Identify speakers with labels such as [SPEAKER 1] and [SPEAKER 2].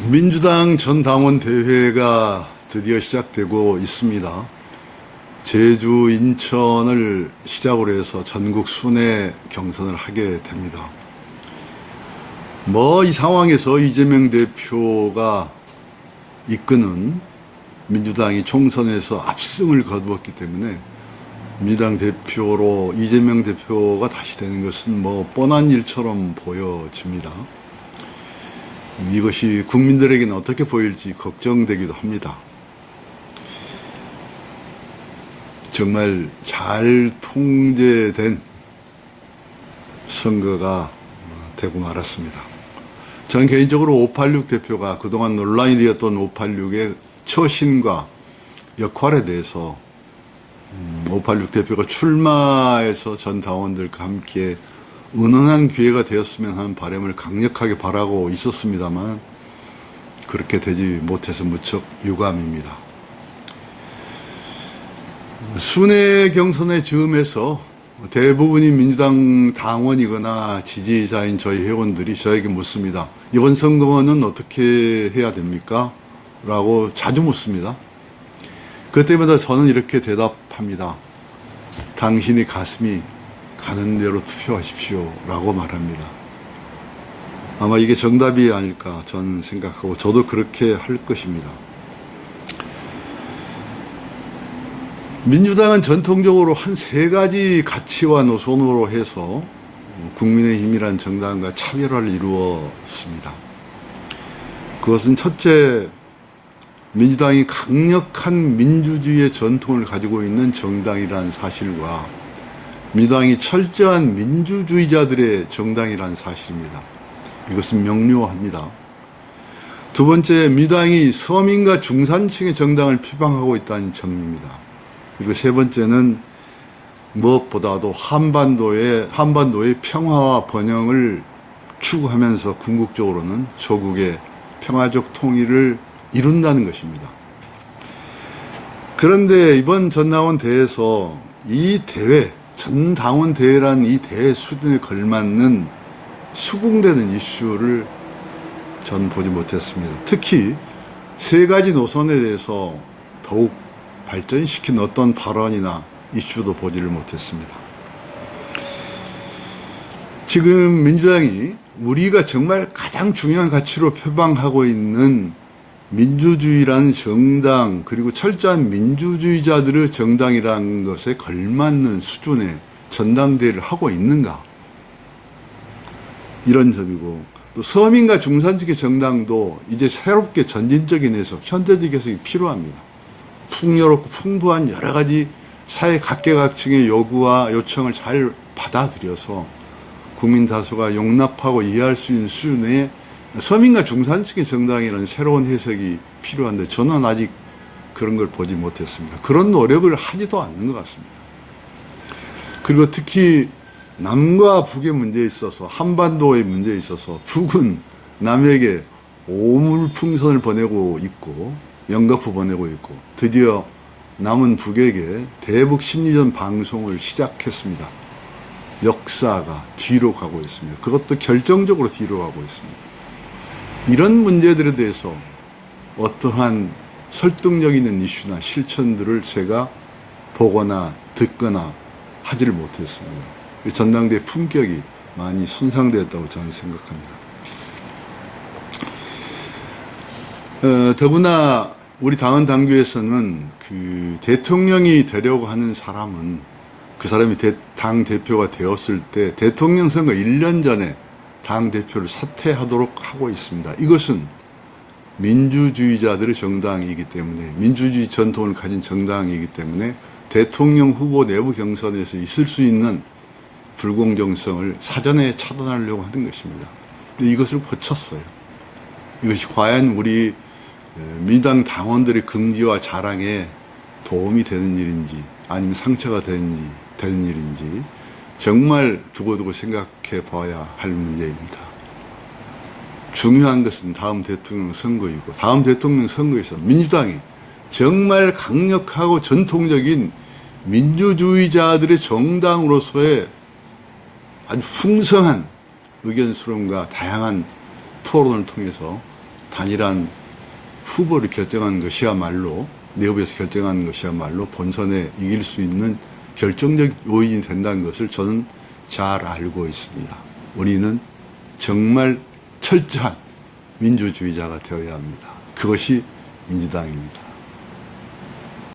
[SPEAKER 1] 민주당 전 당원 대회가 드디어 시작되고 있습니다. 제주, 인천을 시작으로 해서 전국 순회 경선을 하게 됩니다. 이 상황에서 이재명 대표가 이끄는 민주당이 총선에서 압승을 거두었기 때문에 민주당 대표로 이재명 대표가 다시 되는 것은 뻔한 일처럼 보여집니다. 이것이 국민들에게는 어떻게 보일지 걱정되기도 합니다. 정말 잘 통제된 선거가 되고 말았습니다. 저는 개인적으로 586 대표가 그동안 논란이 되었던 586의 처신과 역할에 대해서 586 대표가 출마해서 전 당원들과 함께 은은한 기회가 되었으면 하는 바람을 강력하게 바라고 있었습니다만 그렇게 되지 못해서 무척 유감입니다. 순회 경선의 즈음에서 대부분이 민주당 당원이거나 지지자인 저희 회원들이 저에게 묻습니다. 이번 선거는 어떻게 해야 됩니까? 라고 자주 묻습니다. 그때마다 저는 이렇게 대답합니다. 당신이 가슴이 가는 대로 투표하십시오 라고 말합니다. 아마 이게 정답이 아닐까 저는 생각하고 저도 그렇게 할 것입니다. 민주당은 전통적으로 한 세 가지 가치와 노선으로 해서 국민의힘이란 정당과 차별화를 이루었습니다. 그것은 첫째, 민주당이 강력한 민주주의의 전통을 가지고 있는 정당이라는 사실과 민주당이 철저한 민주주의자들의 정당이라는 사실입니다. 이것은 명료합니다. 두 번째, 민주당이 서민과 중산층의 정당을 표방하고 있다는 점입니다. 그리고 세 번째는 무엇보다도 한반도의 평화와 번영을 추구하면서 궁극적으로는 조국의 평화적 통일을 이룬다는 것입니다. 그런데 이번 전당원 대회에서 이 대회, 전당원 대회란 이 대회 수준에 걸맞는 수긍되는 이슈를 전 보지 못했습니다. 특히 세 가지 노선에 대해서 더욱 발전시킨 어떤 발언이나 이슈도 보지를 못했습니다. 지금 민주당이 우리가 정말 가장 중요한 가치로 표방하고 있는 민주주의라는 정당, 그리고 철저한 민주주의자들의 정당이라는 것에 걸맞는 수준의 전당대회를 하고 있는가? 이런 점이고, 또 서민과 중산층의 정당도 이제 새롭게 전진적인 해석, 현대적 해석이 필요합니다. 풍요롭고 풍부한 여러 가지 사회 각계각층의 요구와 요청을 잘 받아들여서 국민 다수가 용납하고 이해할 수 있는 수준의 서민과 중산층의 정당이라는 새로운 해석이 필요한데 저는 아직 그런 걸 보지 못했습니다. 그런 노력을 하지도 않는 것 같습니다. 그리고 특히 남과 북의 문제에 있어서, 한반도의 문제에 있어서 북은 남에게 오물풍선을 보내고 있고 연거푸 보내고 있고 드디어 남은 북에게 대북 심리전 방송을 시작했습니다. 역사가 뒤로 가고 있습니다. 그것도 결정적으로 뒤로 가고 있습니다. 이런 문제들에 대해서 어떠한 설득력 있는 이슈나 실천들을 제가 보거나 듣거나 하지를 못했습니다. 전당대회 품격이 많이 손상되었다고 저는 생각합니다. 더구나 우리 당원 당규에서는 그 대통령이 되려고 하는 사람은 그 사람이 당 대표가 되었을 때 대통령 선거 1년 전에 당 대표를 사퇴하도록 하고 있습니다. 이것은 민주주의자들의 정당이기 때문에, 민주주의 전통을 가진 정당이기 때문에 대통령 후보 내부 경선에서 있을 수 있는 불공정성을 사전에 차단하려고 하는 것입니다. 근데 이것을 고쳤어요. 이것이 과연 우리 민주당 당원들의 긍지와 자랑에 도움이 되는 일인지 아니면 상처가 되는 일인지 정말 두고두고 생각해 봐야 할 문제입니다. 중요한 것은 다음 대통령 선거이고, 다음 대통령 선거에서 민주당이 정말 강력하고 전통적인 민주주의자들의 정당으로서의 아주 풍성한 의견 수렴과 다양한 토론을 통해서 단일한 후보를 결정하는 것이야말로, 내부에서 결정하는 것이야말로 본선에 이길 수 있는 결정적 요인이 된다는 것을 저는 잘 알고 있습니다. 우리는 정말 철저한 민주주의자가 되어야 합니다. 그것이 민주당입니다.